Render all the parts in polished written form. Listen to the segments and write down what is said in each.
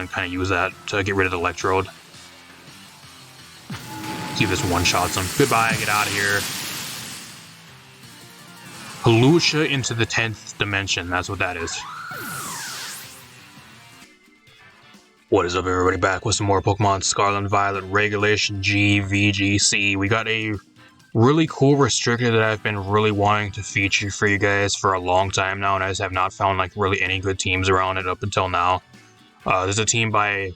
and kind of use that to get rid of the electrode. See if this one-shots him. Goodbye, get out of here. Halucha into the 10th dimension, that's what that is. What is up, everybody? Back with some more Pokemon Scarlet and Violet Regulation G VGC. We got a really cool restricted that I've been really wanting to feature for you guys for a long time now, and I just have not found like really any good teams around it up until now. There's a team by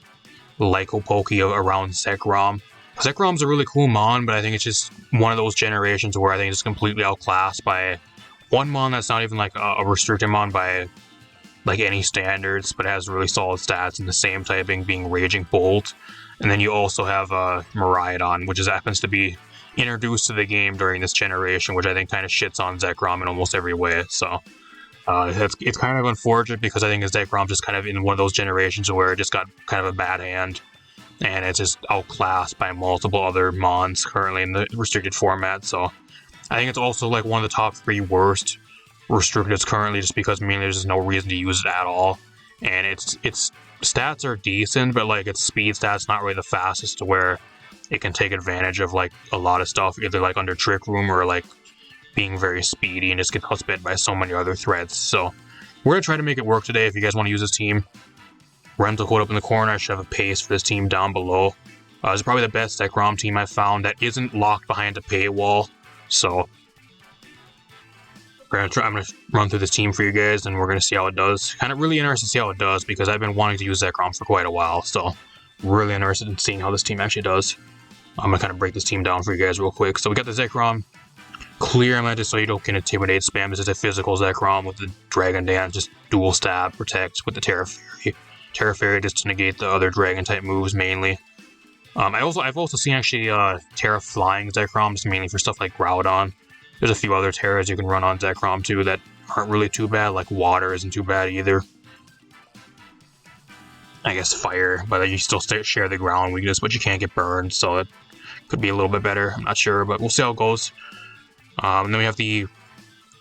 Lycopoke around Zekrom. Zekrom's a really cool mon, but I think it's just one of those generations where I think it's completely outclassed by one mon that's not even like a restricted mon by like any standards, but has really solid stats and the same typing, being Raging Bolt. And then you also have Miraidon, which happens to be introduced to the game during this generation, which I think kind of shits on Zekrom in almost every way. So it's kind of unfortunate because I think Zekrom just kind of in one of those generations where it just got kind of a bad hand, and it's just outclassed by multiple other mons currently in the restricted format. So I think it's also like one of the top 3 worst restricteds currently, just because mainly there's just no reason to use it at all, and its stats are decent, but like its speed stats not really the fastest to where it can take advantage of like a lot of stuff, either like under Trick Room or like being very speedy and just get outsped by so many other threats. So we're gonna try to make it work today. If you guys want to use this team, rental code up in the corner. I should have a paste for this team down below. It's probably the best Zekrom team I've found that isn't locked behind a paywall. So I'm gonna run through this team for you guys, and we're gonna see how it does. Kind of really interested to see how it does because I've been wanting to use Zekrom for quite a while. So really interested in seeing how this team actually does. I'm gonna kind of break this team down for you guys real quick. So we got the Zekrom Clear Magic, so you don't get Intimidate spam. This is a physical Zekrom with the Dragon Dance, just dual stab, protect with the Terra Fairy. Terra Fairy just to negate the other Dragon type moves mainly. I've also seen actually Terra Flying Zekrom, just mainly for stuff like Groudon. There's a few other Terras you can run on Zekrom too that aren't really too bad, like Water isn't too bad either. I guess Fire, but you still share the ground weakness, but you can't get burned, so it could be a little bit better. I'm not sure, but we'll see how it goes. And then we have the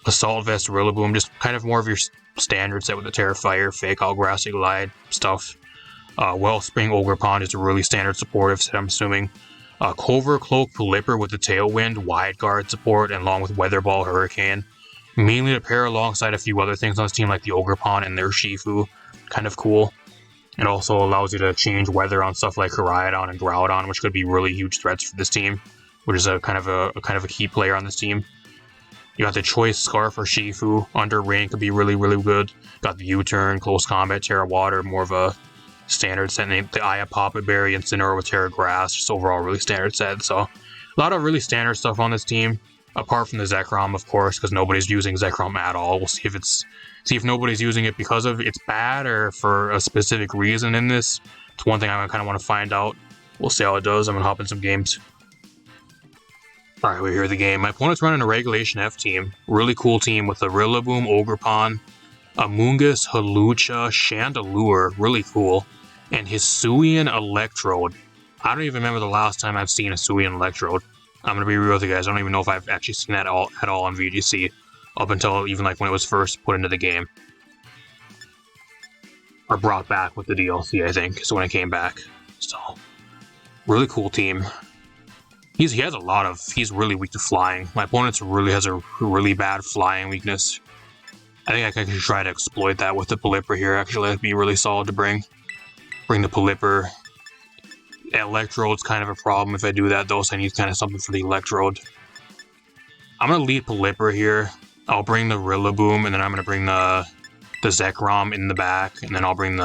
Assault Vest Rillaboom, just kind of more of your standard set with the Terra Fire, Fake Out, Grassy Glide stuff. Wellspring Ogerpon is a really standard supportive set, I'm assuming. Clover Cloak Pelipper with the Tailwind, Wide Guard support, and along with Weather Ball Hurricane. Mainly to pair alongside a few other things on this team like the Ogerpon and their Shifu. Kind of cool. It also allows you to change weather on stuff like Koraidon and Groudon, which could be really huge threats for this team, which is a kind of a key player on this team. You got the Choice Scarf for Shifu. Under Rain could be really, really good. Got the U-Turn, Close Combat, Terra Water, more of a standard set. The Aya Papa Berry, Incineroar with Terra Grass, just overall really standard set. So a lot of really standard stuff on this team, apart from the Zekrom, of course, because nobody's using Zekrom at all. We'll see if nobody's using it because of it's bad or for a specific reason in this. It's one thing I kind of want to find out. We'll see how it does. I'm gonna hop in some games. Alright, we're here at the game. My opponent's running a Regulation F team. Really cool team with a Rillaboom, Ogerpon, Amoonguss, Halucha, Chandelure, really cool, and Hisuian Electrode. I don't even remember the last time I've seen a Hisuian Electrode. I'm gonna be real with you guys. I don't even know if I've actually seen that at all on VGC up until even like when it was first put into the game, or brought back with the DLC. I think is when it came back. So really cool team. He's really weak to flying. My opponent really has a really bad flying weakness. I think I could try to exploit that with the Pelipper here. Actually, that'd be really solid to bring the Pelipper. Electrode's kind of a problem if I do that though, so I need kind of something for the Electrode. I'm gonna lead Pelipper here. I'll bring the Rillaboom, and then I'm gonna bring the Zekrom in the back, and then I'll bring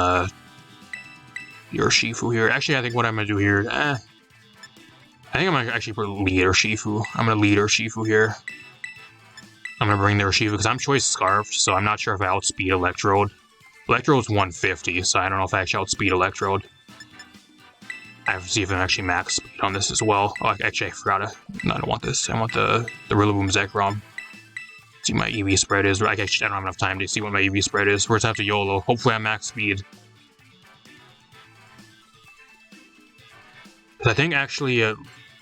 your Shifu here. Actually, I think what I'm gonna do here, I think I'm gonna actually lead Shifu. I'm gonna lead Shifu here. I'm gonna bring their Shifu because I'm Choice Scarf, so I'm not sure if I outspeed Electrode. Electrode's 150, so I don't know if I actually outspeed Electrode. I have to see if I actually max speed on this as well. Oh, actually, I forgot to. No, I don't want this. I want the Rillaboom Zekrom. See what my EV spread is. I don't have enough time to see what my EV spread is. We're gonna have to YOLO. Hopefully, I'm max speed. I think actually,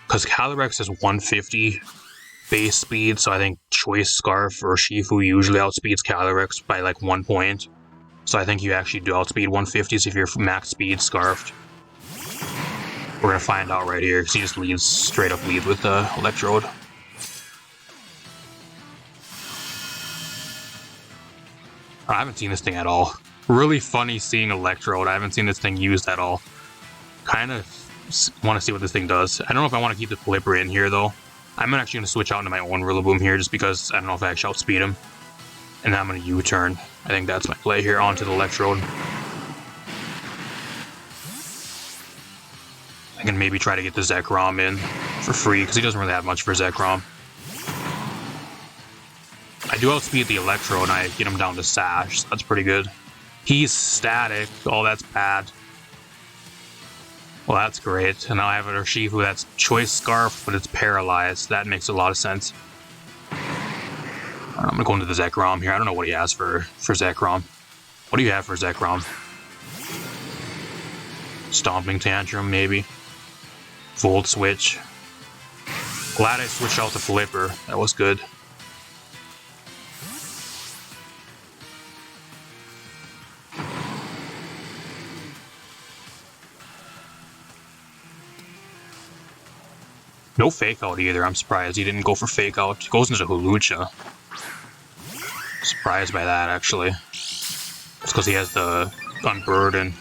because Calyrex is 150 base speed, so I think Choice Scarf or Shifu usually outspeeds Calyrex by like 1 point. So I think you actually do outspeed 150s if you're max speed Scarfed. We're gonna find out right here, because he just leads, straight up leads with the Electrode. I haven't seen this thing at all. Really funny seeing Electrode. I haven't seen this thing used at all. Kind of want to see what this thing does. I don't know if I want to keep the Flipper in here, though. I'm actually going to switch out into my own Rillaboom here, just because I don't know if I actually outspeed him. And then I'm going to U-turn. I think that's my play here, onto the Electrode. I can maybe try to get the Zekrom in for free, because he doesn't really have much for Zekrom. I do outspeed the Electrode, and I get him down to Sash, so that's pretty good. He's static. Oh, that's bad. Well, that's great. And now I have an Urshifu that's Choice Scarf, but it's paralyzed. That makes a lot of sense. I'm gonna go into the Zekrom here. I don't know what he has for Zekrom. What do you have for Zekrom? Stomping Tantrum, maybe. Volt Switch. Glad I switched out the Flipper. That was good. No Fake Out either. I'm surprised he didn't go for Fake Out. He goes into Hulucha. Surprised by that, actually. It's because he has the Unburden.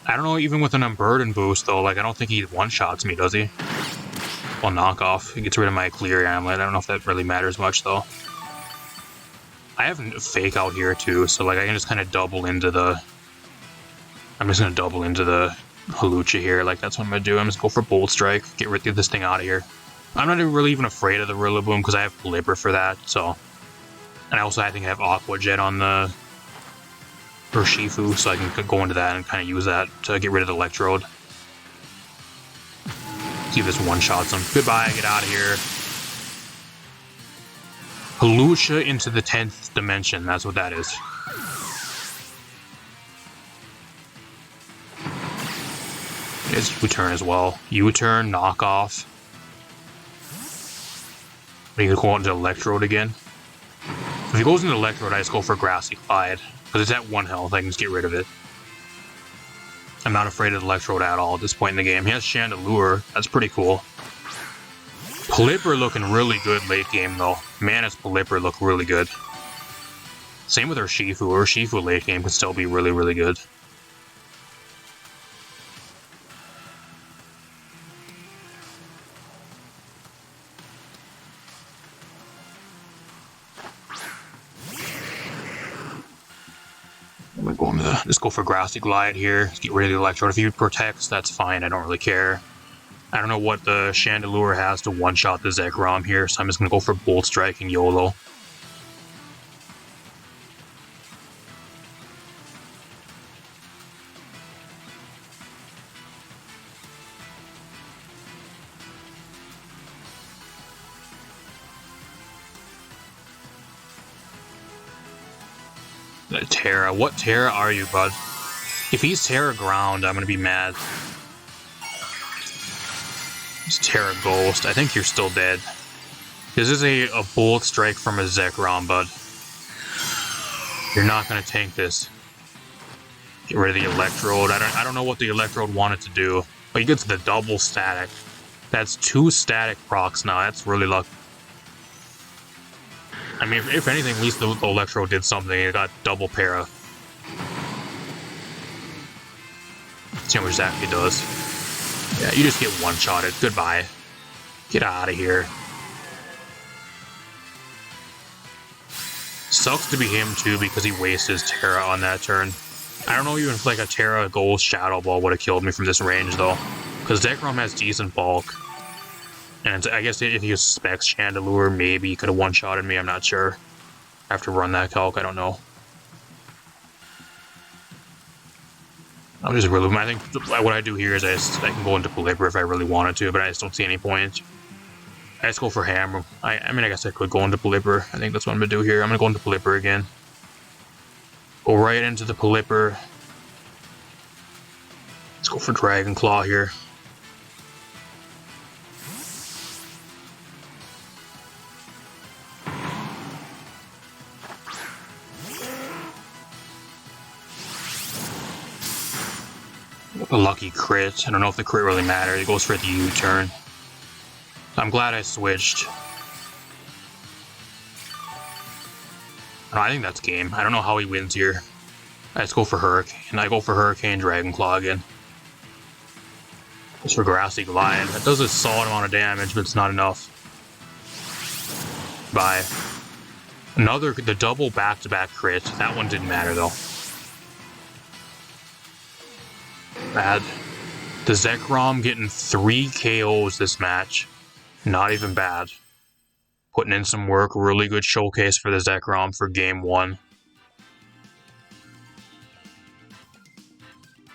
I don't know, even with an Unburden boost, though, like, I don't think he one-shots me, does he? Well, Knockoff. He gets rid of my Clear Amulet. I don't know if that really matters much, though. I have Fake Out here, too, so, like, I can just kind of double into the... I'm just going to double into the Hulucha here. Like, that's what I'm going to do. I'm just go for Bolt Strike. Get rid of this thing out of here. I'm not really even afraid of the Rillaboom, because I have Flipper for that, so... And also, I think I have Aqua Jet on the Urshifu, so I can go into that and kind of use that to get rid of the Electrode. See if this one-shots him. Goodbye, get out of here. Hulucha into the 10th dimension, that's what that is. It's U-turn as well. U-turn, Knockoff. Are you going to go into Electrode again? If he goes into Electrode, I just go for Grassy Clyde. Because it's at 1 health, I can just get rid of it. I'm not afraid of Electrode at all at this point in the game. He has Chandelure, that's pretty cool. Pelipper looking really good late game though. Man, his Pelipper look really good. Same with Urshifu. Urshifu late game can still be really, really good. I'm going to just go for Grassy Glide here. Get rid of the Electrode. If he protects, that's fine. I don't really care. I don't know what the Chandelure has to one-shot the Zekrom here, so I'm just going to go for Bolt Strike and YOLO. Terra. What Terra are you, bud? If he's Terra Ground, I'm gonna be mad. It's Terra Ghost. I think you're still dead. This is a Bolt Strike from a Zekrom, bud. You're not gonna tank this. Get rid of the Electrode. I don't know what the Electrode wanted to do, but he gets the double static. That's 2 static procs now. That's really lucky. I mean, if anything, at least the Electrode did something. It got double para. Let's see how much that actually does. Yeah, you just get one-shotted. Goodbye. Get out of here. Sucks to be him, too, because he wasted his Terra on that turn. I don't know even if, like, a Terra Ghost Shadow Ball would have killed me from this range, though. Because Zekrom has decent bulk. And I guess if he specs Chandelure, maybe he could have one-shotted me. I'm not sure. I have to run that calc. I don't know. I'm just really... I think what I do here is I can go into Pelipper if I really wanted to, but I just don't see any point. I just go for Hammer. I mean, I guess I could go into Pelipper. I think that's what I'm going to do here. I'm going to go into Pelipper again. Go right into the Pelipper. Let's go for Dragon Claw here. A lucky crit. I don't know if the crit really matters. It goes for the U-turn. I'm glad I switched. I think that's game. I don't know how he wins here. Let's go for Hurricane. I go for Hurricane Dragon Claw again. Just for Grassy Glide. That does a solid amount of damage, but it's not enough. Bye. The double back-to-back crit. That one didn't matter, though. Bad. The Zekrom getting 3 KOs this match. Not even bad. Putting in some work. Really good showcase for the Zekrom for game 1.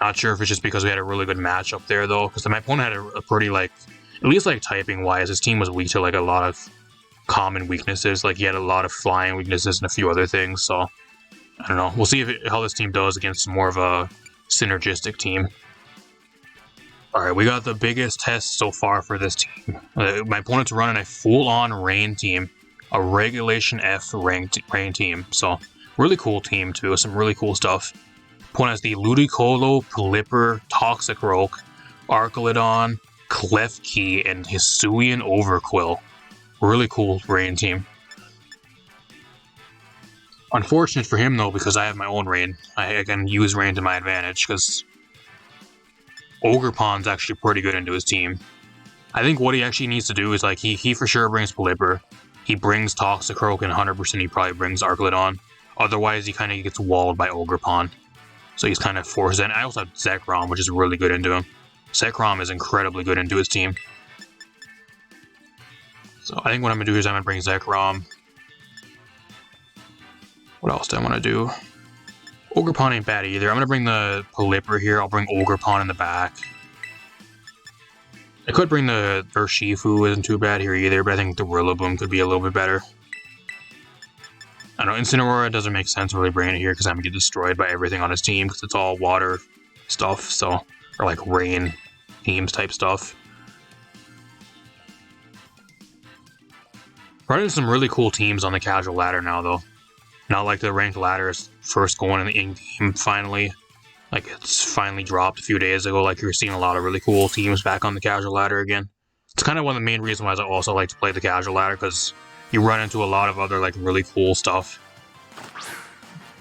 Not sure if it's just because we had a really good match up there, though. Because my opponent had a pretty, like... At least, like, typing-wise, his team was weak to, like, a lot of common weaknesses. Like, he had a lot of flying weaknesses and a few other things, so... I don't know. We'll see how this team does against more of a synergistic team. Alright, we got the biggest test so far for this team. My opponent's running a full-on rain team. A Regulation F rain team. So, really cool team, too. Some really cool stuff. Opponent has the Ludicolo, Pelipper, Toxicroak, Archaludon, Klefki, and Hisuian Overquill. Really cool rain team. Unfortunate for him, though, because I have my own rain. I can use rain to my advantage, because Ogerpon's actually pretty good into his team. I think what he actually needs to do is, like, he for sure brings Pelipper. He brings Toxicroak, and 100% he probably brings Archaludon. Otherwise, he kind of gets walled by Ogerpon. So he's kind of forced in. I also have Zekrom, which is really good into him. Zekrom is incredibly good into his team. So I think what I'm going to do is I'm going to bring Zekrom. What else do I want to do? Ogerpon ain't bad either. I'm going to bring the Pelipper here. I'll bring Ogerpon in the back. I could bring the Urshifu, isn't too bad here either, but I think the Rillaboom could be a little bit better. I know Incineroar doesn't make sense really bringing it here because I'm going to get destroyed by everything on his team because it's all water stuff, so, or like rain teams type stuff. Running some really cool teams on the casual ladder now, though. Not like the ranked ladder is first going in the in-game finally. Like, it's finally dropped a few days ago. Like, you're seeing a lot of really cool teams back on the casual ladder again. It's kind of one of the main reasons why I also like to play the casual ladder, because you run into a lot of other, like, really cool stuff.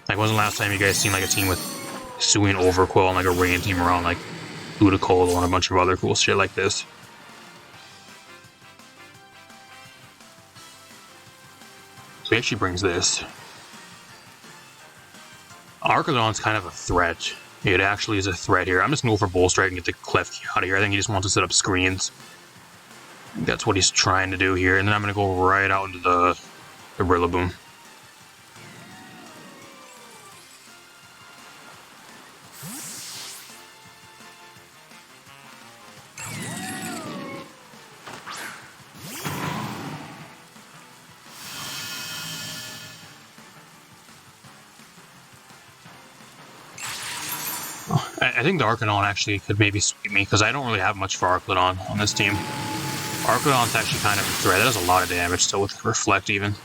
Like, when was the last time you guys seen, like, a team with Hisuian Overquill and, like, a rain team around, like, Ludicolo and a bunch of other cool shit like this? So he actually brings this. Archaludon's kind of a threat. It actually is a threat here. I'm just going to go for Bull Strike and get the Klefki out of here. I think he just wants to set up screens. That's what he's trying to do here. And then I'm going to go right out into the Rillaboom. I think the Archaludon actually could maybe sweep me, because I don't really have much for Archaludon on this team. Archaludon's actually kind of a threat. That does a lot of damage still with Reflect even.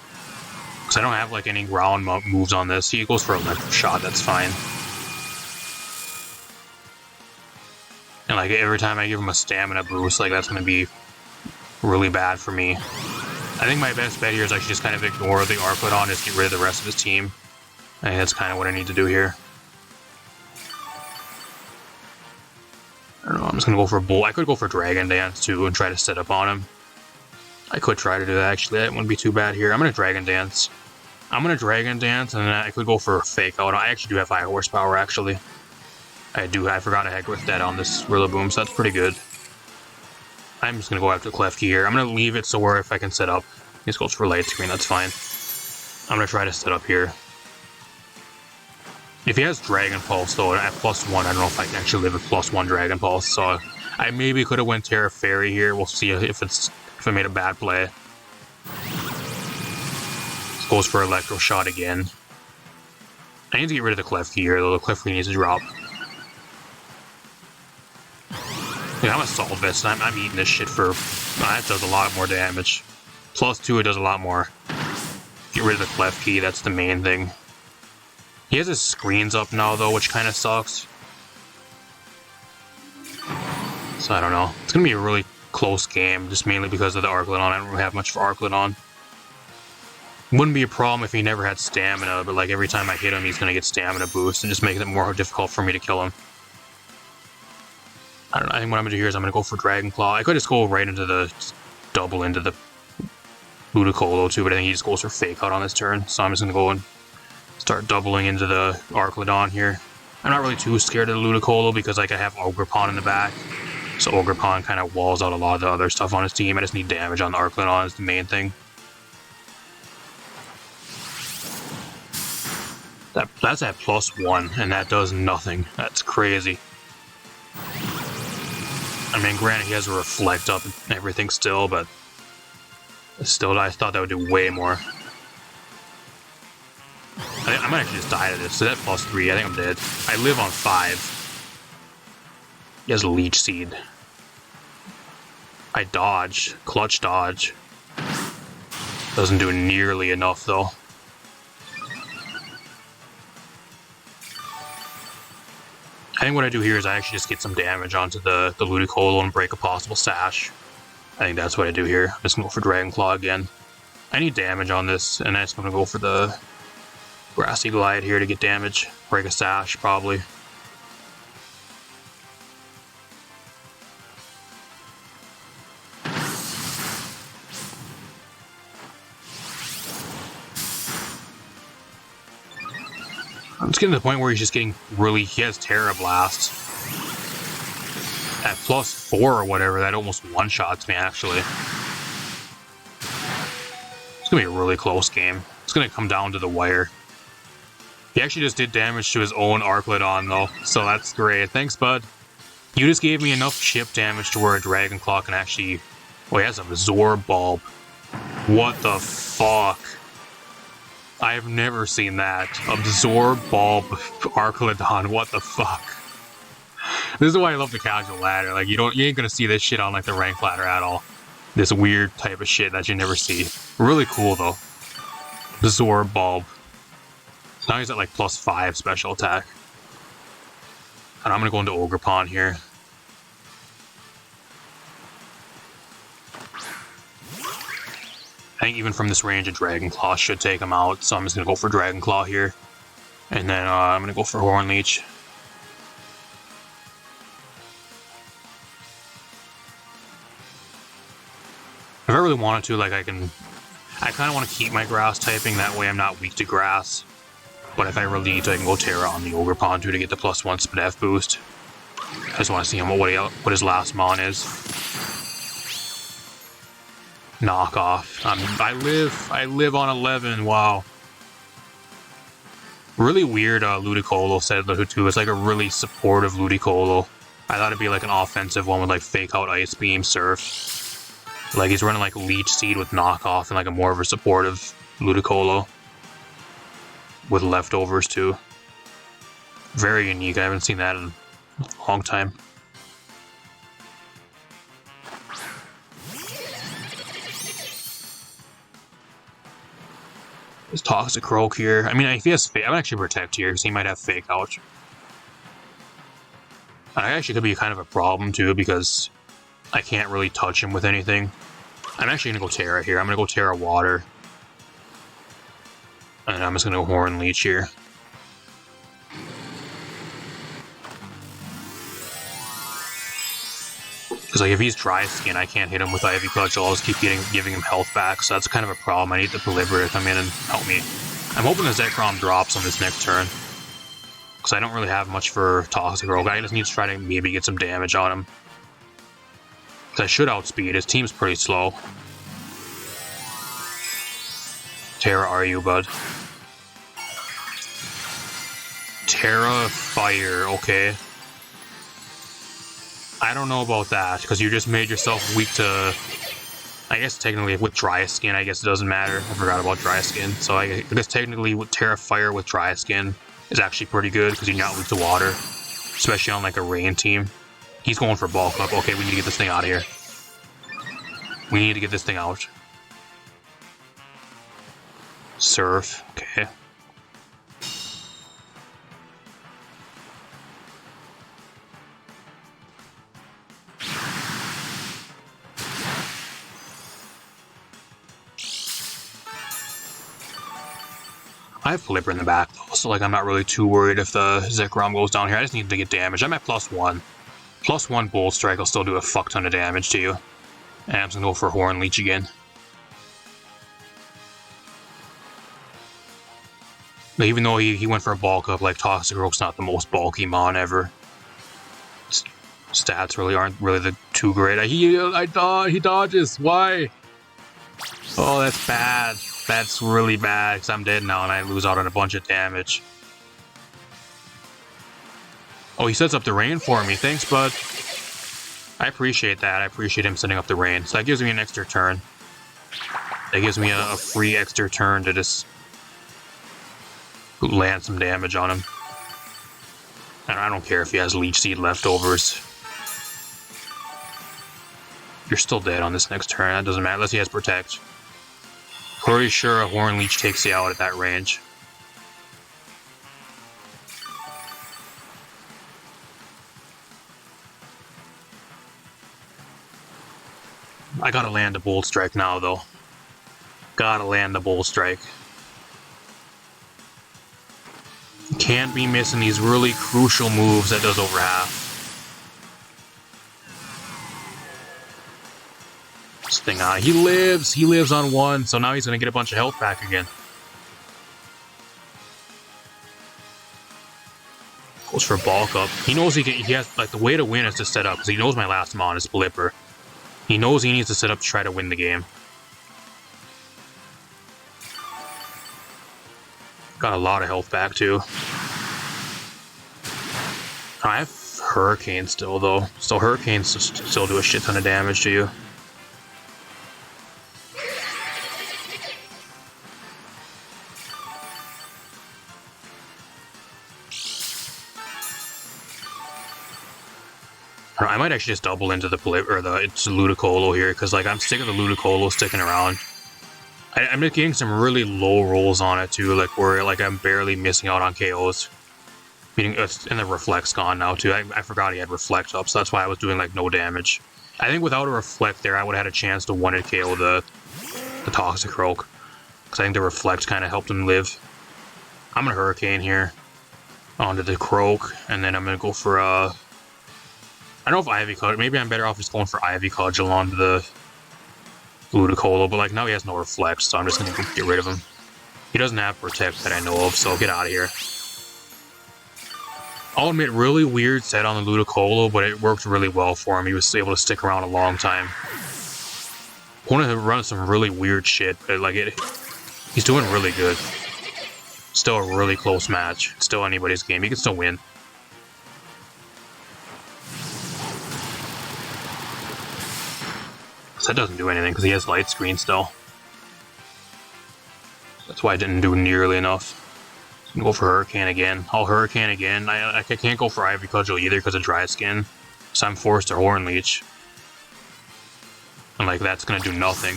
Because I don't have like any ground moves on this. He goes for a Electro Shot, that's fine. And like every time I give him a stamina boost, like that's going to be really bad for me. I think my best bet here is actually just kind of ignore the Archaludon and just get rid of the rest of his team. I think that's kind of what I need to do here. I don't know, I'm just going to go for a Bull. I could go for Dragon Dance, too, and try to set up on him. I could try to do that, actually. That wouldn't be too bad here. I'm going to Dragon Dance. And then I could go for a Fake Out. I actually do have high horsepower, actually. I forgot I had Growth Dead on this Rillaboom, so that's pretty good. I'm just going to go after Klefki here. I'm going to leave it so where if I can set up. He just goes for Light Screen, that's fine. I'm going to try to set up here. If he has Dragon Pulse, though, at +1, I don't know if I can actually live with +1 Dragon Pulse, so I maybe could have went Terra Fairy here. We'll see if I made a bad play. Goes for Electro Shot again. I need to get rid of the Klefki here, though. The Klefki needs to drop. Yeah, I'm Assault Vest, and I'm eating this shit for... that does a lot more damage. +2, it does a lot more. Get rid of the Klefki, that's the main thing. He has his screens up now, though, which kind of sucks. So I don't know. It's going to be a really close game, just mainly because of the Arclodon. I don't really have much for Arclodon. Wouldn't be a problem if he never had stamina, but like every time I hit him, he's going to get stamina boost and just making it more difficult for me to kill him. I don't know. I think what I'm going to do here is I'm going to go for Dragon Claw. I could just go right into the double into the Ludicolo too, but I think he just goes for Fake Out on this turn. So I'm just going to go and start doubling into the Arclodon here. I'm not really too scared of the Ludicolo because like I have Ogerpon in the back. So Ogerpon kind of walls out a lot of the other stuff on his team. I just need damage on the Arclodon is the main thing. That's at +1, and that does nothing. That's crazy. I mean, granted, he has a Reflect up and everything still, but still, I thought that would do way more. I might actually just die to this. So that +3, I think I'm dead. I live on 5. He has Leech Seed. I dodge. Clutch dodge. Doesn't do nearly enough, though. I think what I do here is I actually just get some damage onto the Ludicolo and break a possible Sash. I think that's what I do here. I'm just going to go for Dragon Claw again. I need damage on this, and I'm just going to go for the Grassy Glide here to get damage. Break a Sash, probably. It's getting to the point where he's just getting really... He has Terra Blast. At +4 or whatever, that almost one-shots me, actually. It's going to be a really close game. It's going to come down to the wire. He actually just did damage to his own Arclodon, though, so that's great. Thanks, bud. You just gave me enough chip damage to where a Dragon Claw can actually... Oh, he has Absorb Bulb. What the fuck? I have never seen that. Absorb Bulb Arclodon, what the fuck? This is why I love the casual ladder. Like, you ain't gonna see this shit on, like, the ranked ladder at all. This weird type of shit that you never see. Really cool, though. Absorb Bulb. Now he's at, like, +5 special attack. And I'm gonna go into Ogerpon here. I think even from this range, a Dragon Claw should take him out, so I'm just going to go for Dragon Claw here. And then I'm going to go for Horn Leech. If I really wanted to, like, I kind of want to keep my Grass typing, that way I'm not weak to Grass. But if I really need to, I can go Terra on the Ogerpon too to get the +1 Spadef boost. I just want to see him what his last Mon is. Knockoff. I live on 11. Wow. Really weird Ludicolo said too. It's like a really supportive Ludicolo. I thought it'd be like an offensive one with like Fake Out, Ice Beam, Surf. Like he's running like Leech Seed with Knockoff and like a more of a supportive Ludicolo. With leftovers too. Very unique. I haven't seen that in a long time. His Toxic Croak here. I mean, if he has I'm actually Protect here because he might have Fake Out. I actually could be kind of a problem too because I can't really touch him with anything. I'm actually going to go Terra here. I'm going to go Terra Water. And I'm just going to go Horn Leech here. Because like if he's Dry Skin, I can't hit him with Ivy Clutch. I'll just keep giving him health back. So that's kind of a problem. I need the Pelipper to come in and help me. I'm hoping the Zekrom drops on this next turn. Because I don't really have much for Toxic Rogue. I just need to try to maybe get some damage on him. Because I should outspeed. His team's pretty slow. Terra, are you, bud? Terra Fire, okay. I don't know about that, because you just made yourself weak to... I guess technically with Dry Skin, I guess it doesn't matter. I forgot about Dry Skin. So I guess technically with Terra Fire with Dry Skin is actually pretty good, because you're not weak to water. Especially on like a rain team. He's going for Bulk Up. Okay, we need to get this thing out of here. We need to get this thing out. Surf, okay. I have Polyper in the back though, so like I'm not really too worried if the Zekrom goes down here. I just need to get damage. I'm at +1. +1 Bolt Strike will still do a fuck ton of damage to you. And I'm just gonna go for Horn Leech again. But even though he went for a bulk up, like Toxicroak's not the most bulky mon ever. Stats really aren't really too great. He dodges. Why? Oh, that's bad. That's really bad because I'm dead now and I lose out on a bunch of damage. Oh, he sets up the rain for me. Thanks, bud. I appreciate that. I appreciate him setting up the rain. So that gives me an extra turn. That gives me a free extra turn to just land some damage on him. And I don't care if he has Leech Seed leftovers. You're still dead on this next turn. That doesn't matter unless he has Protect. Pretty sure a Horn Leech takes you out at that range. I gotta land a Bolt Strike now, though. Gotta land the Bolt Strike. Can't be missing these really crucial moves that does over half. This thing on. He lives on 1, so now he's gonna get a bunch of health back again. Goes for bulk up. He knows he has, like, the way to win is to set up, because he knows my last mon is Polyper. He knows he needs to set up to try to win the game. Got a lot of health back, too. I have Hurricane still, though. So Hurricanes still do a shit ton of damage to you. I might actually just double into the Ludicolo here, because like I'm sick of the Ludicolo sticking around. I'm just getting some really low rolls on it too, like where like I'm barely missing out on KOs. Meaning, and the Reflect's gone now too. I forgot he had Reflect up, so that's why I was doing like no damage. I think without a Reflect there, I would have had a chance to one-hit KO the Toxicroak, because I think the Reflect kind of helped him live. I'm gonna Hurricane here onto the Croak, and then I'm gonna go for I don't know if Ivy Cudgel. Maybe I'm better off just going for Ivy Cudgel onto the Ludicolo, but like now he has no Reflect, so I'm just gonna get rid of him. He doesn't have Protect that I know of, so get out of here. I'll admit, really weird set on the Ludicolo, but it worked really well for him. He was able to stick around a long time. Wanted to run some really weird shit, but like he's doing really good. Still a really close match. Still anybody's game. He can still win. That doesn't do anything because he has Light Screen still. That's why I didn't do nearly enough. So go for Hurricane again. I'll Hurricane again. I can't go for Ivy Cudgel either because of Dry Skin. So I'm forced to Horn Leech. And like that's gonna do nothing.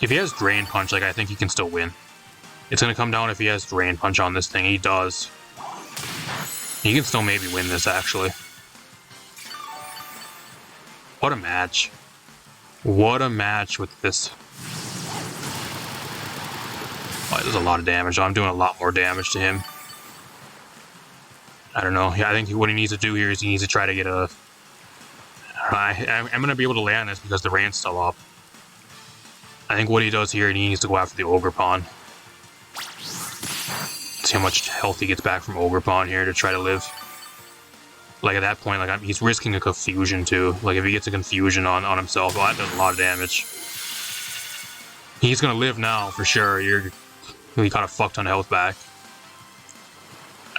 If he has Drain Punch, like I think he can still win. It's gonna come down if he has Drain Punch on this thing. He does. He can still maybe win this actually. What a match. What a match with this. Oh, there's a lot of damage. I'm doing a lot more damage to him. I don't know. Yeah, I think what he needs to do here is he needs to try to get a... I'm going to be able to land this because the rain's still up. I think what he does here, he needs to go after the Ogre Pawn. See how much health he gets back from Ogre Pawn here to try to live. Like at that point, like he's risking a confusion too. Like if he gets a confusion on himself, well, that does a lot of damage. He's gonna live now for sure. He got a fuck ton of health back.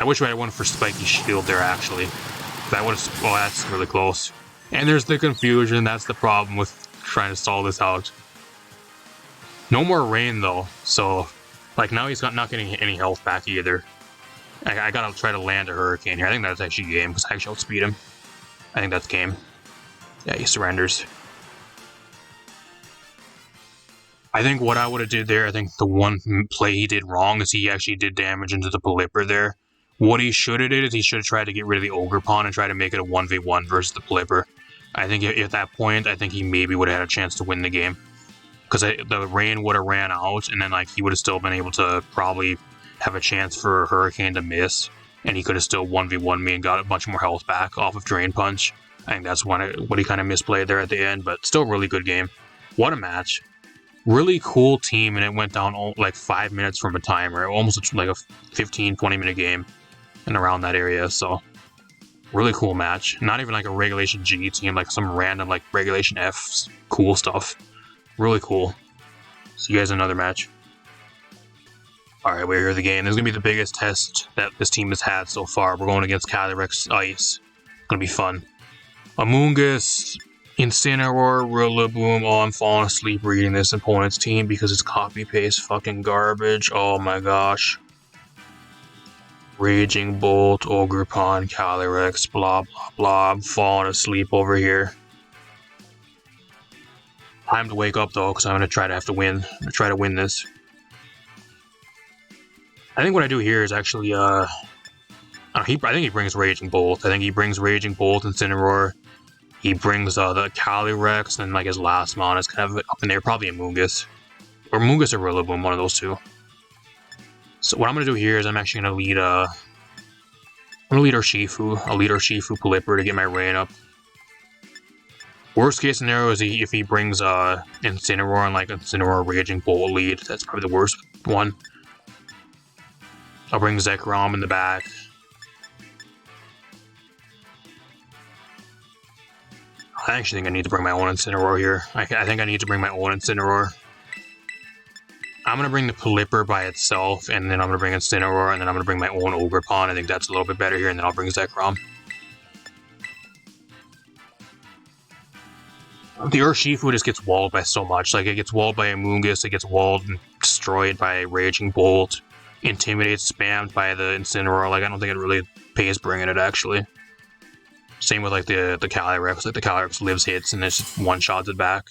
I wish I had one for Spiky Shield there actually. That would have. Oh, that's really close. And there's the confusion. That's the problem with trying to stall this out. No more rain though, so like now he's not getting any health back either. I gotta try to land a Hurricane here. I think that's actually game, because I actually outspeed him. I think that's game. Yeah, he surrenders. I think what I would have did there, I think the one play he did wrong is he actually did damage into the Polyper there. What he should have did is he should have tried to get rid of the Ogre Pawn and try to make it a 1v1 versus the Polyper. I think at that point, I think he maybe would have had a chance to win the game. because the rain would have ran out, and then like he would have still been able to probably have a chance for Hurricane to miss, and he could have still 1v1 me and got a bunch more health back off of Drain Punch. I think that's what he kind of misplayed there at the end, but still really good game. What a match. Really cool team, and it went down like 5 minutes from a timer, almost like a 15-20 minute game and around that area. So really cool match. Not even like a regulation G team, like some random like regulation F cool stuff. Really cool. See you guys in another match. Alright, we're here at the game. This is going to be the biggest test that this team has had so far. We're going against Calyrex Ice. It's going to be fun. Amoonguss, Incineroar, Rillaboom. Oh, I'm falling asleep reading this opponent's team because it's copy-paste fucking garbage. Oh my gosh. Raging Bolt, Ogerpon, Calyrex, blah blah blah. I'm falling asleep over here. Time to wake up though, because I'm going to try to win. I'm going to try to win this. I think what I do here is actually, I think he brings Raging Bolt. I think he brings Raging Bolt and Incineroar. He brings the Calyrex, and like his last mon is kind of up in there, probably Amoonguss. Or Amoonguss or Rillaboom, one of those two. So what I'm going to do here is I'm actually going to lead, I'm going to lead Urshifu. I'll lead Urshifu Pelipper to get my rain up. Worst case scenario is if he brings Incineroar and like Incineroar Raging Bolt lead. That's probably the worst one. I'll bring Zekrom in the back. I actually think I need to bring my own Incineroar here. I think I need to bring my own Incineroar. I'm going to bring the Pelipper by itself, and then I'm going to bring Incineroar, and then I'm going to bring my own Ogerpon. I think that's a little bit better here, and then I'll bring Zekrom. The Urshifu just gets walled by so much. Like, it gets walled by Amoonguss, it gets walled and destroyed by Raging Bolt. Intimidates, spammed by the Incineroar. Like, I don't think it really pays bringing it, actually. Same with, like, the Calyrex. Like, the Calyrex lives hits and it's just one-shots it back.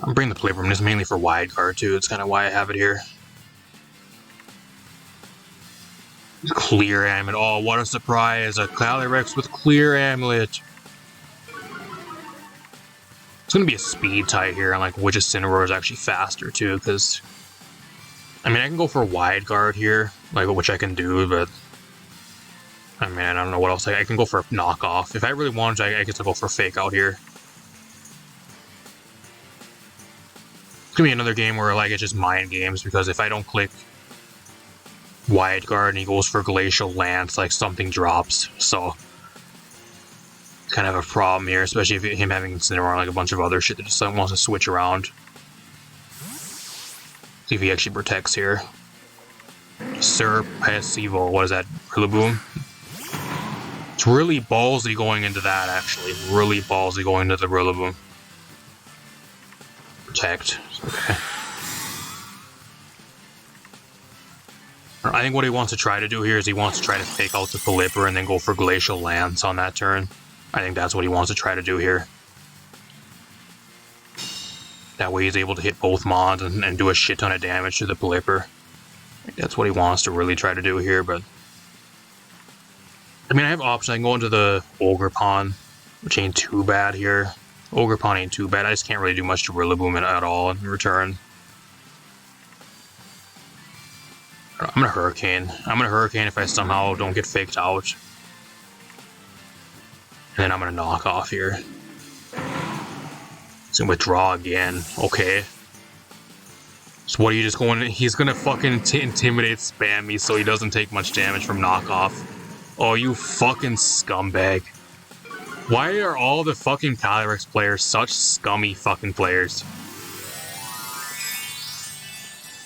I'm bringing the Pelipper just mainly for wide card, too. It's kind of why I have it here. Clear Amulet. Oh, what a surprise. A Calyrex with Clear Amulet. It's going to be a speed tie here on like which Incineroar is actually faster too, because I mean I can go for a wide guard here, like which I can do, but I mean I don't know what else. I can go for a knockoff. If I really wanted to, I get to go for a fake out here. It's going to be another game where like it's just mind games, because if I don't click wide guard and he goes for Glacial Lance, like something drops. So kind of a problem here, especially if him having Incineroar, like a bunch of other shit that just wants to switch around. See if he actually protects here. Serpasivo, what is that? Rillaboom? It's really ballsy going into that, actually. Really ballsy going into the Rillaboom. Protect. Okay. I think what he wants to try to do here is he wants to try to fake out the Pelipper and then go for Glacial Lance on that turn. I think that's what he wants to try to do here. That way he's able to hit both mons and do a shit ton of damage to the Pelipper. That's what he wants to really try to do here, but I mean I have options. I can go into the Ogerpon, which ain't too bad here. Ogerpon ain't too bad. I just can't really do much to Rillaboom at all in return. I'm gonna Hurricane. I'm gonna Hurricane if I somehow don't get faked out. And then I'm gonna knock off here. He's gonna withdraw again. Okay. So what are you just going? He's gonna fucking intimidate spam me so he doesn't take much damage from knockoff. Oh, you fucking scumbag. Why are all the fucking Calyrex players such scummy fucking players?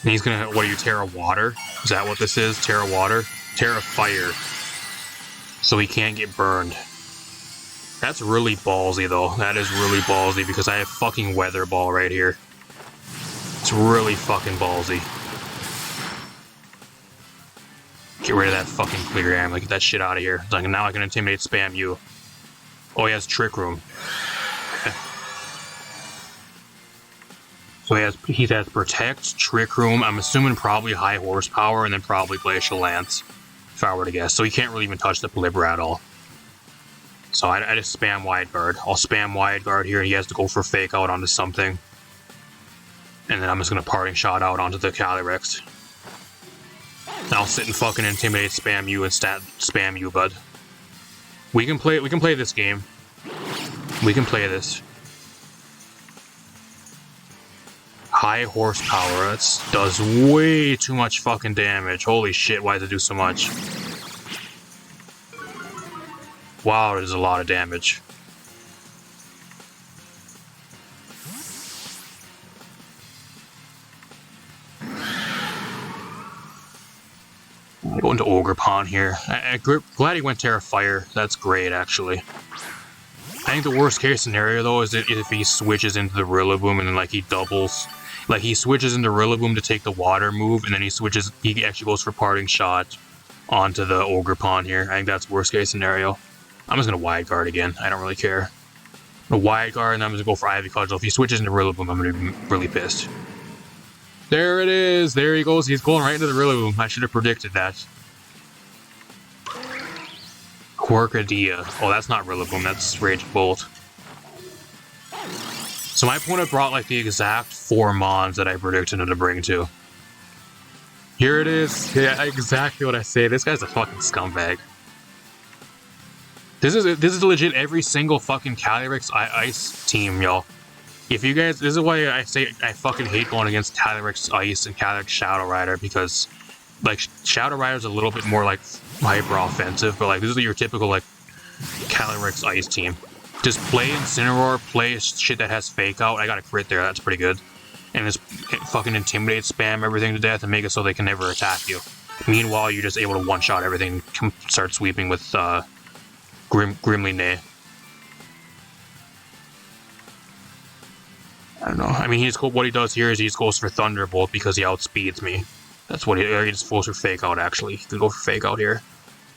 And he's gonna, what are you, Terra Water? Is that what this is? Terra Water? Terra Fire. So he can't get burned. That's really ballsy though. That is really ballsy because I have fucking Weather Ball right here. It's really fucking ballsy. Get rid of that fucking Clear Amulet. Get that shit out of here. Like, now I can intimidate spam you. Oh, he has Trick Room. Okay. So he has Protect, Trick Room, I'm assuming probably High Horsepower, and then probably Glacial Lance, if I were to guess. So he can't really even touch the Pelipper at all. So I just spam Wide Guard. I'll spam Wide Guard here, and he has to go for Fake Out onto something. And then I'm just going to Parting Shot out onto the Calyrex. And I'll sit and fucking Intimidate, spam you, and spam you, bud. We can play this game. We can play this. High Horsepower, that does way too much fucking damage. Holy shit, why does it do so much? Wow, there's a lot of damage. I'm going to Ogre Pond here. I'm glad he went Terra Fire. That's great, actually. I think the worst case scenario, though, is if he switches into the Rillaboom and then, like, he doubles. Like, he switches into Rillaboom to take the water move, and then he actually goes for Parting Shot onto the Ogre Pond here. I think that's worst case scenario. I'm just going to Wide Guard again. I don't really care. I'm going to Wide Guard, and then I'm just going to go for Ivy Cudgel. If he switches into Rillaboom, I'm going to be really pissed. There it is! There he goes. He's going right into the Rillaboom. I should have predicted that. Quirkadia. Oh, that's not Rillaboom. That's Rage Bolt. So my opponent brought like the exact 4 Mons that I predicted him to bring to. Here it is. Yeah, exactly what I say. This guy's a fucking scumbag. This is legit every single fucking Calyrex Ice team, y'all. If you guys, this is why I say I fucking hate going against Calyrex Ice and Calyrex Shadow Rider, because like Shadow Rider's a little bit more like hyper offensive, but like this is your typical like Calyrex Ice team. Just play Incineroar, play shit that has Fake Out. I got a crit there, that's pretty good. And just fucking Intimidate, spam everything to death, and make it so they can never attack you. Meanwhile, you're just able to one-shot everything and start sweeping with Grimly Neigh. I don't know. I mean, what he does here is he just goes for Thunderbolt because he outspeeds me. That's what he just goes for Fake Out, actually. He could go for Fake Out here.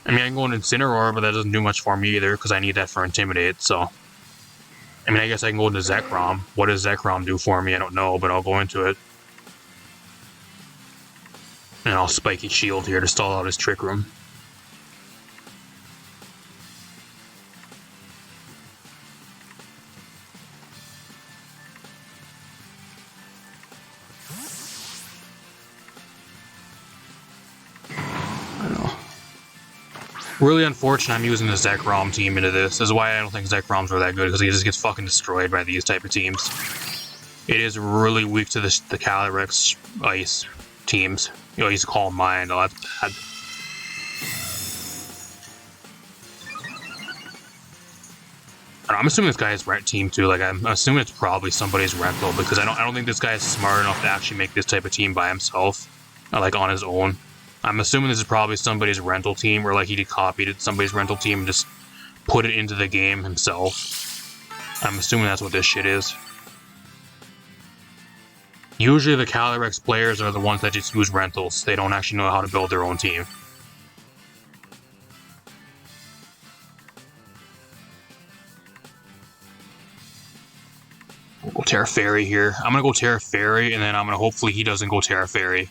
I mean, I can go into Incineroar, but that doesn't do much for me either, because I need that for Intimidate, so... I mean, I guess I can go into Zekrom. What does Zekrom do for me? I don't know, but I'll go into it. And I'll Spiky Shield here to stall out his Trick Room. Really unfortunate I'm using the Zekrom team into this. This is why I don't think Zekroms are that good, because he just gets fucking destroyed by these type of teams. It is really weak to the Calyrex Ice teams. You know, he's Calm Mind. Oh, that's bad. I'm assuming this guy is rent team too. Like, I'm assuming it's probably somebody's rental, because I don't think this guy is smart enough to actually make this type of team by himself, or like on his own. I'm assuming this is probably somebody's rental team, or like he copied somebody's rental team and just put it into the game himself. I'm assuming that's what this shit is. Usually the Calyrex players are the ones that just use rentals. They don't actually know how to build their own team. We'll go Terra Fairy here. I'm gonna go Terra Fairy, and then I'm gonna hopefully he doesn't go Terra Fairy.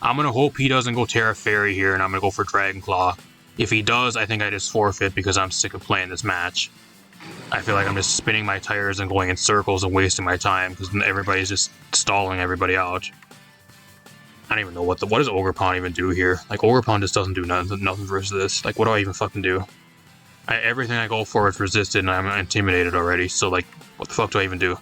I'm gonna hope he doesn't go Terra Fairy here, and I'm gonna go for Dragon Claw. If he does, I think I just forfeit because I'm sick of playing this match. I feel like I'm just spinning my tires and going in circles and wasting my time because everybody's just stalling everybody out. I don't even know what does Ogre Pond even do here? Like, Ogre Pond just doesn't do nothing versus this. Like, what do I even fucking do? Everything I go for is resisted, and I'm intimidated already. So, like, what the fuck do I even do?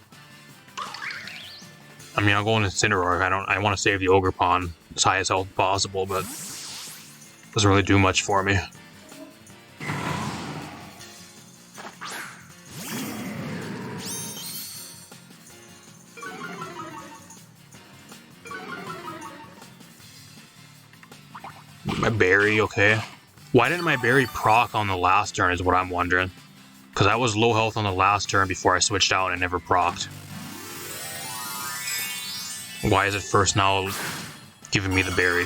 I mean, I'm going to Incineroar. I want to save the Ogre Pond as high as health possible, but doesn't really do much for me. My berry, okay. Why didn't my berry proc on the last turn is what I'm wondering. Because I was low health on the last turn before I switched out and it never procced. Why is it first now giving me the berry?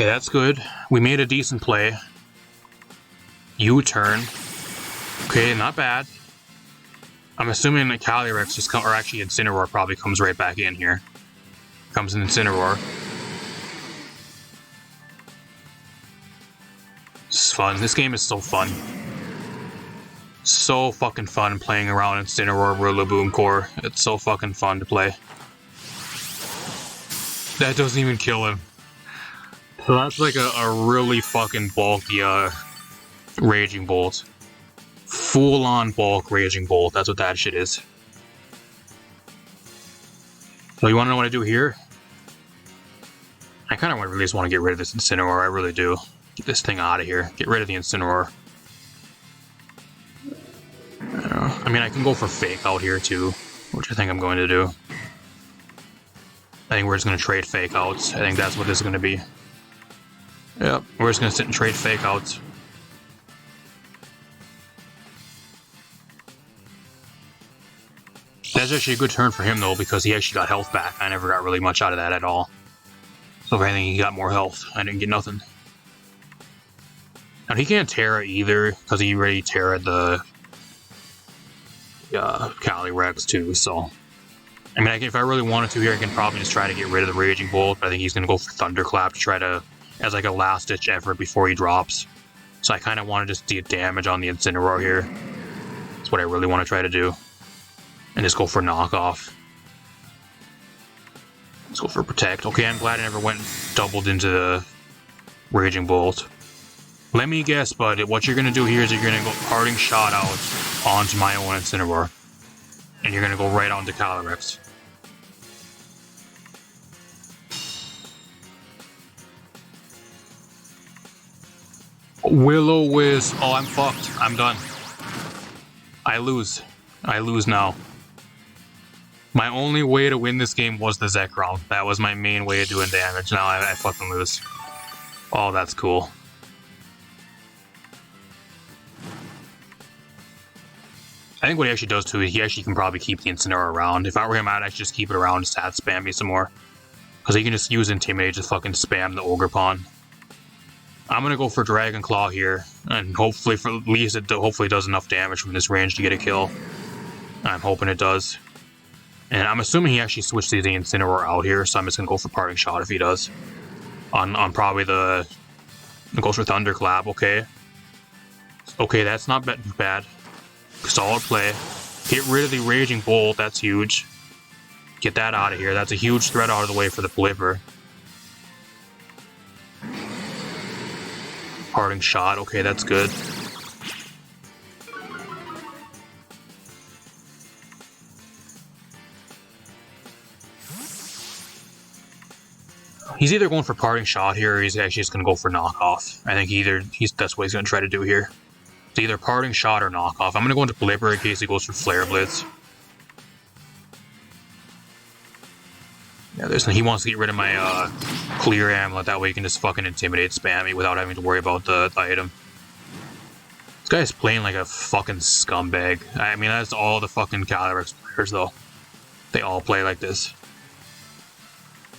Okay, that's good. We made a decent play. U-turn. Okay, not bad. I'm assuming that Calyrex just or actually Incineroar probably comes right back in here. Comes in Incineroar. This is fun. This game is so fun. So fucking fun playing around Incineroar, Rillaboom core. It's so fucking fun to play. That doesn't even kill him. So that's like a really fucking bulky Raging Bolt. Full-on bulk Raging Bolt. That's what that shit is. So you want to know what I do here? I kind of really just want to get rid of this Incineroar. I really do. Get this thing out of here. Get rid of the Incineroar. I mean, I can go for Fake Out here too, which I think I'm going to do. I think we're just going to trade Fake Outs. I think that's what this is going to be. Yep, we're just going to sit and trade Fake Outs. That's actually a good turn for him though, because he actually got health back. I never got really much out of that at all. So if anything, he got more health. I didn't get nothing. Now he can't Terra either, because he already Terra'd the Calyrex too, so... I mean, if I really wanted to here, I can probably just try to get rid of the Raging Bolt, but I think he's going to go for Thunderclap to try to, as like a last-ditch effort before he drops. So I kind of want to just get damage on the Incineroar here. That's what I really want to try to do. And just go for Knockoff. Let's go for Protect. Okay, I'm glad I never went doubled into the Raging Bolt. Let me guess, bud, what you're going to do here is you're going to go Parting Shot out onto my own Incineroar. And you're going to go right onto Calyrex. Will-O-Wisp. Oh, I'm fucked. I'm done. I lose. I lose now. My only way to win this game was the Zekrom. That was my main way of doing damage. Now I fucking lose. Oh, that's cool. I think what he actually does too, he actually can probably keep the Incineroar around. If I were him, I'd actually just keep it around and stat spam me some more. Because he can just use Intimidate to fucking spam the Ogre Pawn. I'm gonna go for Dragon Claw here, and hopefully, for at least it hopefully does enough damage from this range to get a kill. I'm hoping it does. And I'm assuming he actually switched the Incineroar out here, so I'm just gonna go for Parting Shot if he does. On probably the... It goes for Thunderclap, okay. Okay, that's not bad. Solid play. Get rid of the Raging Bolt, that's huge. Get that out of here. That's a huge threat out of the way for the Blipper. Parting Shot, okay, that's good. He's either going for Parting Shot here, or he's actually just going to go for Knockoff. I think that's what he's going to try to do here. It's either Parting Shot or Knockoff. I'm going to go into Blipper in case he goes for Flare Blitz. Yeah, he wants to get rid of my Clear Amulet, that way he can just fucking Intimidate spam me without having to worry about the item. This guy's playing like a fucking scumbag. I mean, that's all the fucking Calyrex players, though. They all play like this.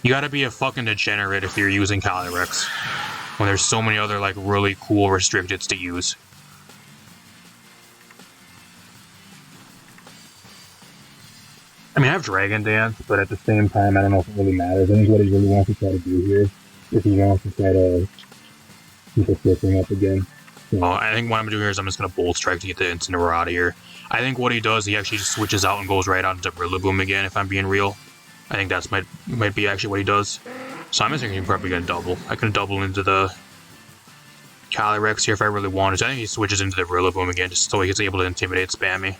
You gotta be a fucking degenerate if you're using Calyrex, when there's so many other, like, really cool restricteds to use. I mean, I have Dragon Dance, but at the same time, I don't know if it really matters. I think what he really wants to try to do here is he wants to try to keep the flipping up again. So, I think what I'm going to do here is I'm just going to Bolt Strike to get the Incineroar out of here. I think what he does, he actually just switches out and goes right onto Rillaboom again, if I'm being real. I think that's might be actually what he does. So I'm thinking he's probably going to double. I can double into the Calyrex here if I really wanted to. I think he switches into the Rillaboom again just so he's able to Intimidate spam me.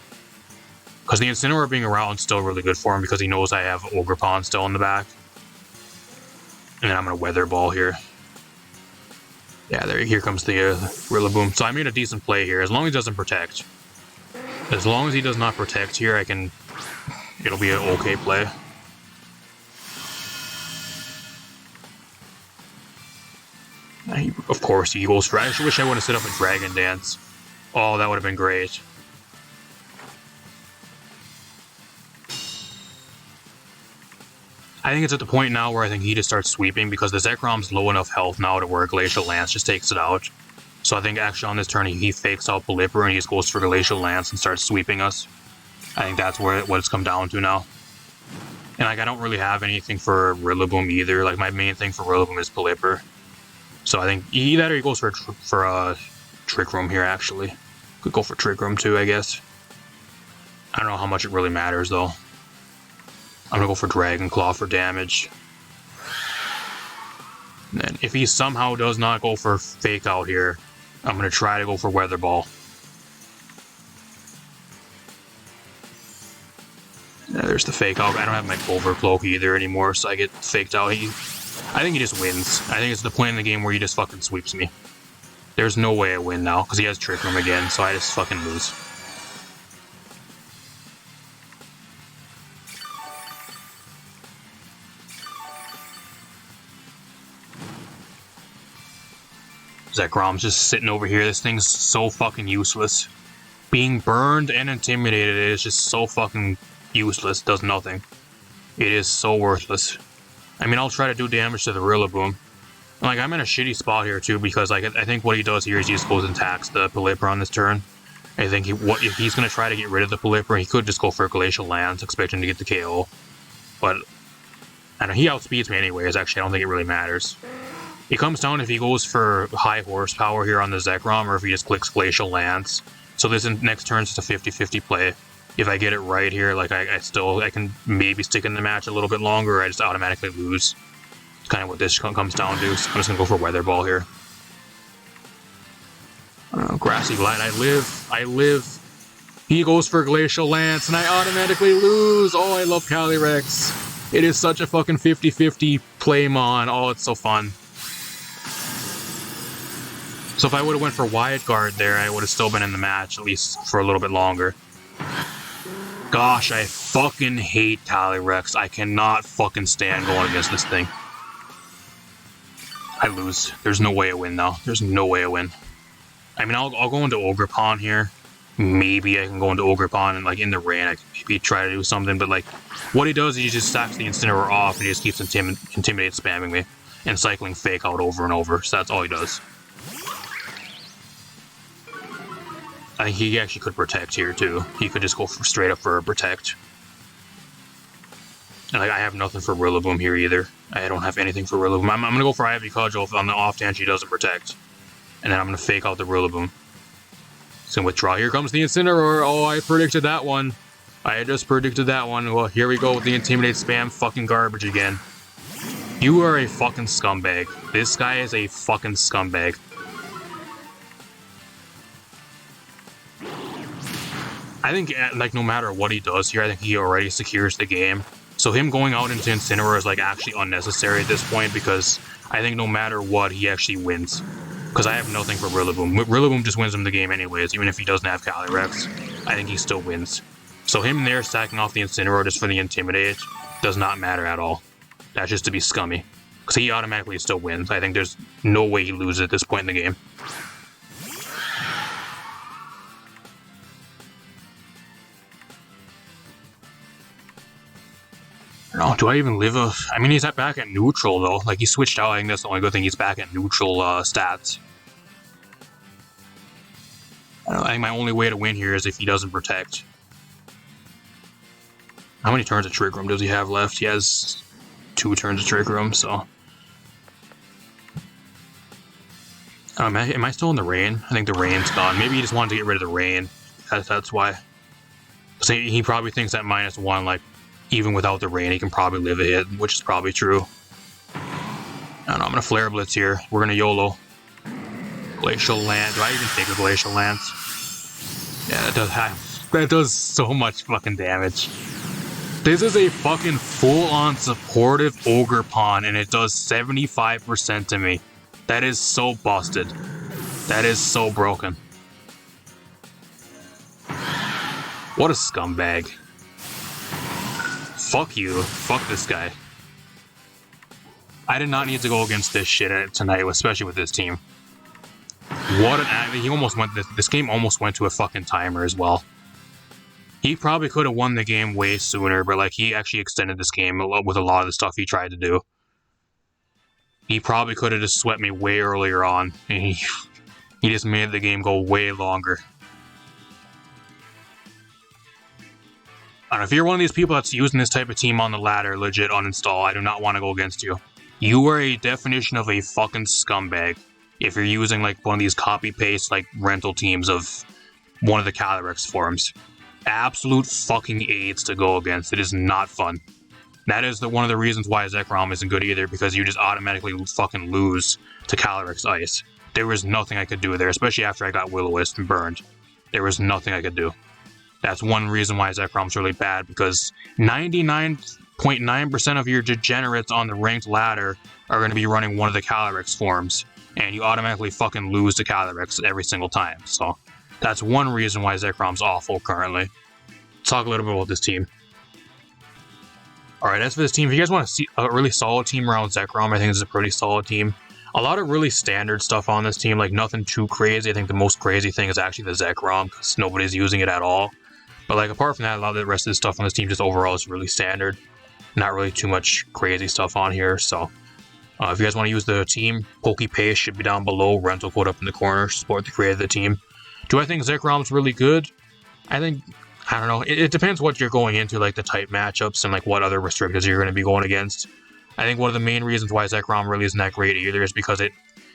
Because the Incineroar being around is still really good for him because he knows I have Ogre Pawn still in the back. And then I'm going to Weather Ball here. Yeah, here comes the Rillaboom. So I made a decent play here, as long as he doesn't protect. As long as he does not protect here, it'll be an okay play. Of course, he goes for... I wish I would have set up a Dragon Dance. Oh, that would have been great. I think it's at the point now where I think he just starts sweeping because the Zekrom's low enough health now to where Glacial Lance just takes it out. So I think actually on this turn he fakes out Pelipper and he just goes for Glacial Lance and starts sweeping us. I think that's what it's come down to now. And like I don't really have anything for Rillaboom either. Like my main thing for Rillaboom is Pelipper. So I think either he goes for Trick Room here actually. Could go for Trick Room too, I guess. I don't know how much it really matters though. I'm gonna go for Dragon Claw for damage. And then if he somehow does not go for Fake Out here, I'm gonna try to go for Weather Ball. Yeah, there's the Fake Out. I don't have my Clover Cloak either anymore, so I get faked out. I think he just wins. I think it's the point in the game where he just fucking sweeps me. There's no way I win now, because he has Trick Room again, so I just fucking lose. Zekrom's just sitting over here. This thing's so fucking useless. Being burned and intimidated is just so fucking useless. Does nothing. It is so worthless. I mean, I'll try to do damage to the Rillaboom. Like, I'm in a shitty spot here, too, because, like, I think what he does here is he just goes and attacks the Pelipper on this turn. I think if he's going to try to get rid of the Pelipper, he could just go for a Glacial Lance, expecting to get the KO. But, I know, he outspeeds me anyways. Actually, I don't think it really matters. It comes down if he goes for high horsepower here on the Zekrom, or if he just clicks Glacial Lance. So this next turn's just a 50-50 play. If I get it right here, like, I can maybe stick in the match a little bit longer, or I just automatically lose. It's kind of what this comes down to. So I'm just going to go for Weather Ball here. Grassy Glide, I live. He goes for Glacial Lance, and I automatically lose. Oh, I love Calyrex. It is such a fucking 50-50 Playmon. Oh, it's so fun. So if I would have went for Wyatt Guard there, I would have still been in the match, at least for a little bit longer. Gosh, I fucking hate Calyrex. I cannot fucking stand going against this thing. I lose. There's no way I win now. There's no way I win. I mean, I'll go into Ogerpon here. Maybe I can go into Ogerpon and, like, in the rain, I can maybe try to do something. But, like, what he does is he just stacks the Incineroar off and he just keeps Intimidate spamming me and cycling Fake Out over and over. So that's all he does. I think he actually could Protect here, too. He could just go straight up for a Protect. And, like, I have nothing for Rillaboom here either. I don't have anything for Rillaboom. I'm going to go for Ivy Cudgel on the off chance he doesn't Protect. And then I'm going to Fake Out the Rillaboom. He's going to withdraw. Here comes the Incineroar. Oh, I predicted that one. I just predicted that one. Well, here we go with the Intimidate spam fucking garbage again. You are a fucking scumbag. This guy is a fucking scumbag. I think, like, no matter what he does here, I think he already secures the game. So him going out into Incineroar is, like, actually unnecessary at this point because I think no matter what, he actually wins. Because I have nothing for Rillaboom. Rillaboom just wins him the game anyways, even if he doesn't have Calyrex. I think he still wins. So him there stacking off the Incineroar just for the Intimidate does not matter at all. That's just to be scummy. Because he automatically still wins. I think there's no way he loses at this point in the game. No, do I even live a... I mean, he's back at neutral, though. Like, he switched out. I think that's the only good thing. He's back at neutral stats. I think my only way to win here is if he doesn't Protect. How many turns of Trick Room does he have left? He has 2 turns of Trick Room, so... am I still in the rain? I think the rain's gone. Maybe he just wanted to get rid of the rain. That's why. So he probably thinks that -1, like, even without the rain, he can probably live a hit, which is probably true. I don't know, I'm going to Flare Blitz here. We're going to YOLO. Glacial Lance. Do I even take a Glacial Lance? Yeah, that does so much fucking damage. This is a fucking full-on supportive Ogerpon, and it does 75% to me. That is so busted. That is so broken. What a scumbag. Fuck you. Fuck this guy. I did not need to go against this shit tonight, especially with this team. What an... He almost went... This game almost went to a fucking timer as well. He probably could have won the game way sooner, but like he actually extended this game with a lot of the stuff he tried to do. He probably could have just swept me way earlier on, and he just made the game go way longer. And if you're one of these people that's using this type of team on the ladder, legit uninstall. I do not want to go against you. You are a definition of a fucking scumbag if you're using like one of these copy-paste like rental teams of one of the Calyrex forms. Absolute fucking AIDS to go against. It is not fun. That is one of the reasons why Zekrom isn't good either, because you just automatically fucking lose to Calyrex Ice. There was nothing I could do there, especially after I got Will-O-Wisp and burned. There was nothing I could do. That's one reason why Zekrom's really bad, because 99.9% of your degenerates on the ranked ladder are going to be running one of the Calyrex forms, and you automatically fucking lose to Calyrex every single time. So that's one reason why Zekrom's awful currently. Let's talk a little bit about this team. Alright, as for this team, if you guys want to see a really solid team around Zekrom, I think this is a pretty solid team. A lot of really standard stuff on this team, like nothing too crazy. I think the most crazy thing is actually the Zekrom, because nobody's using it at all. But like apart from that, a lot of the rest of the stuff on this team just overall is really standard. Not really too much crazy stuff on here, so if you guys want to use the team, pokepaste should be down below, rental code up in the corner, support the creator of the team. Do I think Zekrom's really good? I don't know, it depends what you're going into, like the type matchups and like what other restrictors you're going to be going against. I think one of the main reasons why Zekrom really isn't that great either is because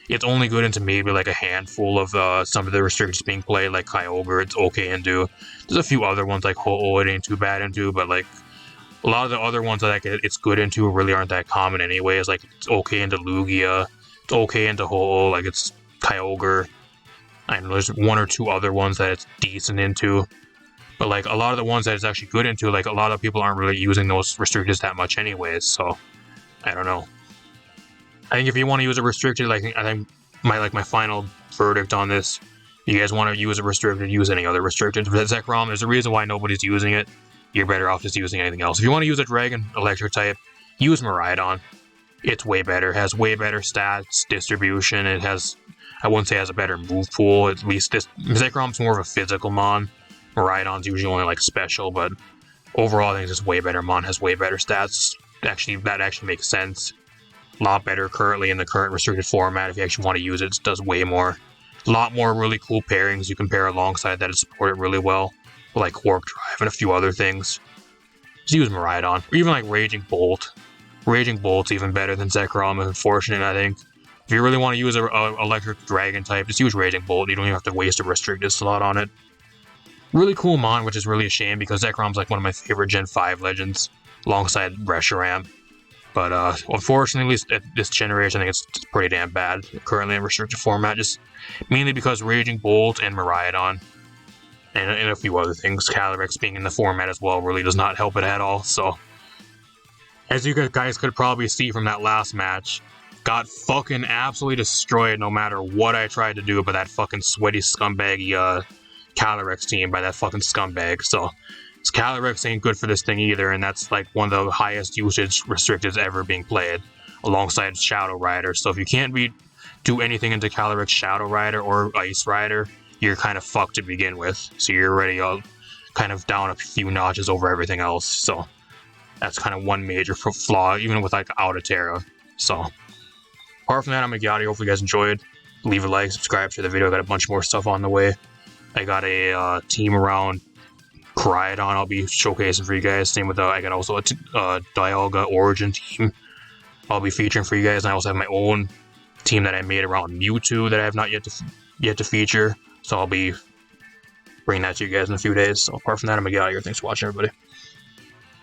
it's only good into maybe like a handful of some of the restrictors being played, like Kyogre, it's okay into. There's a few other ones like Ho-Oh, it ain't too bad into, but like a lot of the other ones that it's good into really aren't that common anyways. Like it's okay into Lugia, it's okay into Ho-Oh, like it's Kyogre. I know there's one or two other ones that it's decent into. But like a lot of the ones that it's actually good into, like a lot of people aren't really using those restrictors that much anyways, so I don't know. I think if you want to use a restrictor, like I think my final verdict on this, you guys want to use a restrictor, use any other restrictor. But Zekrom, there's a reason why nobody's using it. You're better off just using anything else. If you want to use a Dragon Electric type, use Miraidon. It's way better. It has way better stats, distribution. It has, I wouldn't say it has a better move pool. At least this Zekrom's more of a physical mon. Miraidon's usually only like special, but overall I think it's way better mon, has way better stats. Actually, that actually makes sense. A lot better currently in the current restricted format. If you actually want to use it, it does way more. A lot more really cool pairings you can pair alongside that support it really well. Like Quark Drive and a few other things. Just use Miraidon. Or even like Raging Bolt. Raging Bolt's even better than Zekrom, unfortunate, I think. If you really want to use a electric dragon type, just use Raging Bolt. You don't even have to waste a restricted slot on it. Really cool mon, which is really a shame because Zekrom's like one of my favorite Gen 5 legends, alongside Reshiram. But unfortunately, at least at this generation, I think it's pretty damn bad currently in restricted format, just mainly because Raging Bolt and Miraidon, and a few other things, Calyrex being in the format as well, really does not help it at all. So, as you guys could probably see from that last match, got fucking absolutely destroyed no matter what I tried to do by that fucking sweaty scumbaggy Calyrex team, by that fucking scumbag. So Calyrex ain't good for this thing either, and that's like one of the highest usage restrictors ever being played, alongside Shadow Rider. So if you can't do anything into Calyrex Shadow Rider or Ice Rider, you're kind of fucked to begin with. So you're already kind of down a few notches over everything else. So that's kind of one major flaw, even with like Altaterra. So apart from that, I'm gonna get out of here. Hopefully you guys enjoyed. Leave a like, subscribe, share the video. I got a bunch more stuff on the way. I got a team around Koraidon I'll be showcasing for you guys. Same with I got also a Dialga Origin team I'll be featuring for you guys. And I also have my own team that I made around Mewtwo that I have not yet to feature. So I'll be bringing that to you guys in a few days. So apart from that, I'm gonna get out of here. Thanks for watching, everybody.